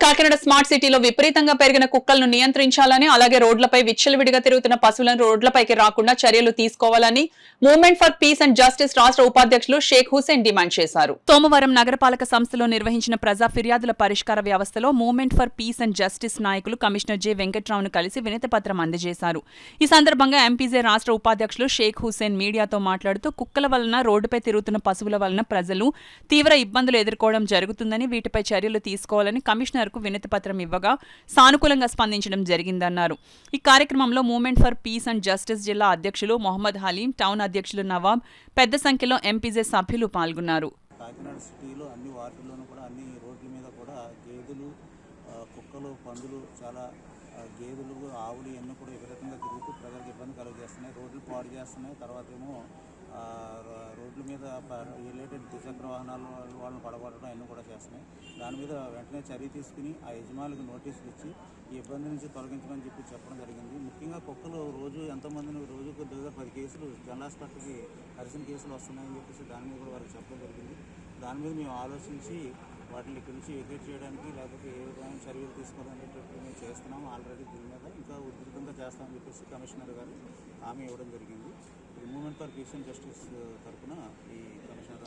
Kakinada smart సిటీలో విపరీతంగా పెరిగిన కుక్కలను నియంత్రించాలని, అలాగే రోడ్లపై విచ్చలవిడిగా తిరుగుతున్న పశువులను రోడ్లపైకి రాకుండా చర్యలు తీసుకోవాలని movement for piece and justice రాష్ట్ర ఉపాధ్యక్షులు షేక్ హుసేన్ డిమాండ్ చేశారు. సోమవారం నగరపాలక సంస్థలో నిర్వహించిన ప్రజా ఫిర్యాదుల పరిష్కార వ్యవస్థలో movement for piece and justice నాయకులు కమిషనర్ జె వెంకట్రావును కలిసి వినతిపత్రం అందజేశారు. ఈ సందర్భంగా ఎంపీజే రాష్ట్ర ఉపాధ్యక్షులు షేక్ హుసేన్ మీడియాతో మాట్లాడుతూ కుక్కల వలన రోడ్డుపై తిరుగుతున్న పశువుల వలన ప్రజలు తీవ్ర ఇబ్బందులు ఎదుర్కోవడం జరుగుతుందని, వీటిపై చర్యలు తీసుకోవాలని కమిషనర్ వినతిపత్రం ఇవ్వగా సానుకూలంగా స్పందించడం జరిగిందన్నారు. ఈ కార్యక్రమంలో movement for piece and justice జిల్లా అధ్యక్షులు మొహమ్మద్ హలీం, టౌన్ అధ్యక్షులు నవాబ్, పెద్ద సంఖ్యలో ఎంపీజే సభ్యులు పాల్గొన్నారు. కాకినాడ సిటీలో అన్ని వార్డుల్లోనూ కూడా అన్ని రోడ్ల మీద కూడా గేదెలు, కుక్కలు, పందులు, చాలా గేదెలు, ఆవులు ఇవన్నీ కూడా విపరీతంగా తిరుగుతూ ప్రజలకు ఇబ్బంది కలుగజేస్తున్నాయి. రోడ్లు పాడు చేస్తున్నాయి. తర్వాత ఏమో రోడ్ల మీద రిలేటెడ్ ద్విచక్ర వాహనాలు వాళ్ళని పడగొట్టడం అన్నీ కూడా చేస్తున్నాయి. దాని మీద వెంటనే చర్య తీసుకుని ఆ యజమానులకు నోటీసులు ఇచ్చి ఈ ఇబ్బంది నుంచి తొలగించమని చెప్పడం జరిగింది. ముఖ్యంగా కుక్కలు రోజు ఎంతోమందిని రోజుకు 10 కేసులు జనరల్ హాస్పిటల్కి కరిసిన కేసులు వస్తున్నాయని చెప్పేసి దాని మీద కూడా వారికి చెప్పడం జరిగింది. దాని మీద మేము ఆలోచించి వాటిని ఇక్కడి నుంచి ఎగ్జిట్ చేయడానికి లేకపోతే ఏ విధమైన చర్యలు తీసుకోవాలనేటట్టు మేము చేస్తున్నాము. ఆల్రెడీ దీని మీద ఇంకా ఉధృతంగా చేస్తామని చెప్పేసి కమిషనర్ గారు హామీ ఇవ్వడం జరిగింది. Movement for piece and justice తరఫున ఈ కమిషనర్